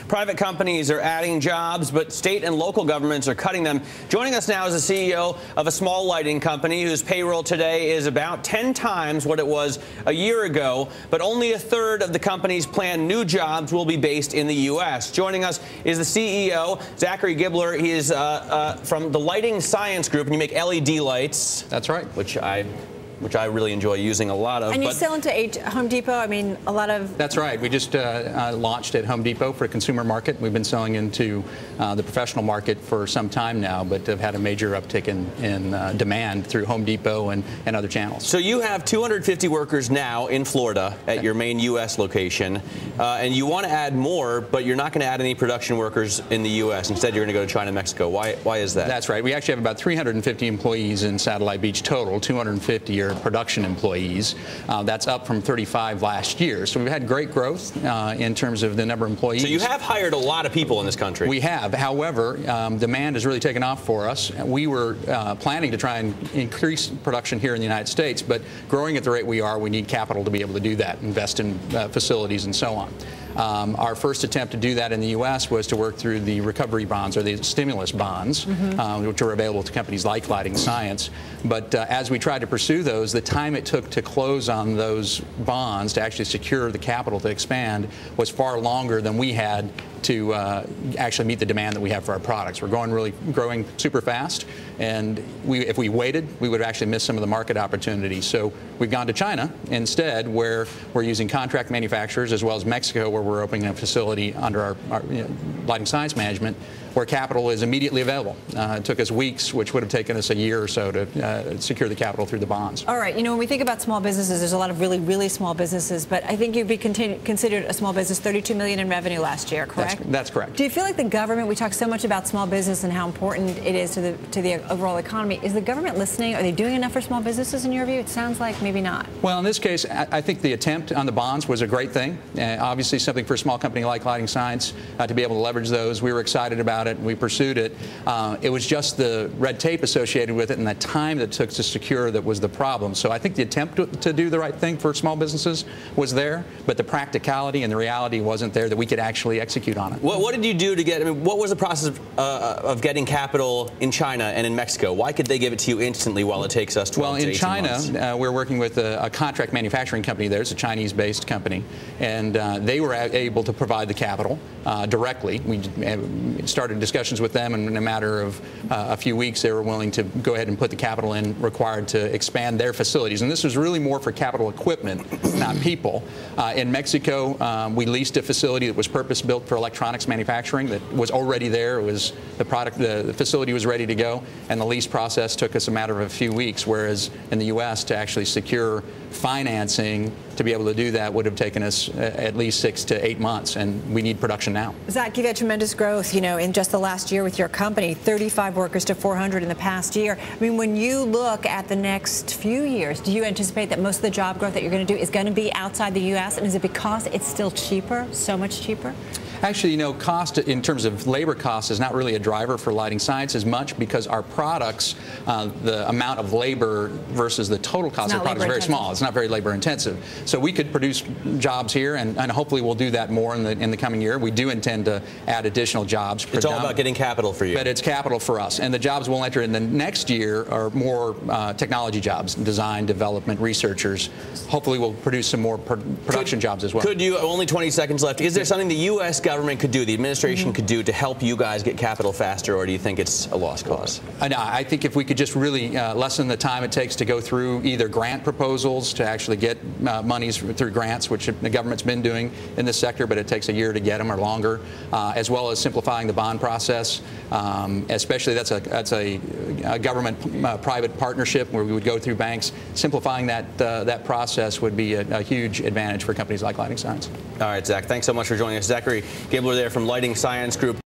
Private companies are adding jobs, but state and local governments are cutting them. Joining us now is the CEO of a small lighting company whose payroll today is about 10 times what it was a year ago, but only a third of the company's planned new jobs will be based in the U.S. Joining us is the CEO, Zachary Gibler. He is from the Lighting Science Group, and you make LED lights. That's right. Which I really enjoy using a lot of. And you sell into Home Depot, I mean, a lot of... That's right. We just launched at Home Depot for a consumer market. We've been selling into the professional market for some time now, but have had a major uptick in demand through Home Depot and other channels. So you have 250 workers now in Florida at your main U.S. location, and you want to add more, but you're not going to add any production workers in the U.S. Instead, you're going to go to China and Mexico. Why is that? That's right. We actually have about 350 employees in Satellite Beach total, 250 are production employees. That's up from 35 last year. So we've had great growth in terms of the number of employees. So you have hired a lot of people in this country. We have. However, demand has really taken off for us. We were planning to try and increase production here in the United States, but growing at the rate we are, we need capital to be able to do that, invest in facilities and so on. Our first attempt to do that in the U.S. was to work through the recovery bonds, or the stimulus bonds, which are available to companies like Lighting Science. But as we tried to pursue those, the time it took to close on those bonds to actually secure the capital to expand was far longer than we had to actually meet the demand that we have for our products. We're growing super fast, and if we waited, we would have actually missed some of the market opportunities. So we've gone to China instead, where we're using contract manufacturers, as well as Mexico, where we're opening a facility under our Lighting Science management, where capital is immediately available. It took us weeks, which would have taken us a year or so to secure the capital through the bonds. All right. You know, when we think about small businesses, there's a lot of really, really small businesses, but I think you'd be considered a small business, $32 million in revenue last year, correct? That's correct. Do you feel like the government, we talk so much about small business and how important it is to the overall economy. Is the government listening? Are they doing enough for small businesses in your view? It sounds like maybe not. Well, in this case, I think the attempt on the bonds was a great thing. Obviously, something for a small company like Lighting Science to be able to leverage those. We were excited about it, and we pursued it. It was just the red tape associated with it and the time that it took to secure that was the problem. So I think the attempt to do the right thing for small businesses was there, but the practicality and the reality wasn't there that we could actually execute on it. What did you do to get, I mean, what was the process of getting capital in China and in Mexico? Why could they give it to you instantly while it takes us 12 to 18 months? Well, in China, we're working with a contract manufacturing company there. It's a Chinese-based company, and they were able to provide the capital directly. We started discussions with them, and in a matter of a few weeks, they were willing to go ahead and put the capital in required to expand their facilities. And this was really more for capital equipment, not people. In Mexico, we leased a facility that was purpose-built for electronics manufacturing that was already there. It was the facility was ready to go, and the lease process took us a matter of a few weeks, whereas in the U.S. to actually secure financing to be able to do that would have taken us at least 6 to 8 months, and we need production now. Zach, you've had tremendous growth, you know, in just the last year with your company, 35 workers to 400 in the past year. I mean, when you look at the next few years, do you anticipate that most of the job growth that you're going to do is going to be outside the U.S., and is it because it's still cheaper, so much cheaper? Actually, you know, cost in terms of labor cost is not really a driver for Lighting Science as much, because our products, the amount of labor versus the total cost of the product is very small. It's not very labor intensive. So we could produce jobs here, and hopefully we'll do that more in the coming year. We do intend to add additional jobs. It's all about getting capital for you. But it's capital for us. And the jobs we'll enter in the next year are more technology jobs, design, development, researchers. Hopefully we'll produce some more production jobs as well. Could you, only 20 seconds left, is there something the U.S. government could do, the administration could do to help you guys get capital faster, or do you think it's a lost cause? No, I think if we could just really lessen the time it takes to go through either grant proposals to actually get monies through grants, which the government's been doing in this sector, but it takes a year to get them or longer, as well as simplifying the bond process. Especially that's a government-private partnership where we would go through banks. Simplifying that process would be a huge advantage for companies like Lighting Science. All right, Zach, thanks so much for joining us. Zachary Gibler there from Lighting Science Group.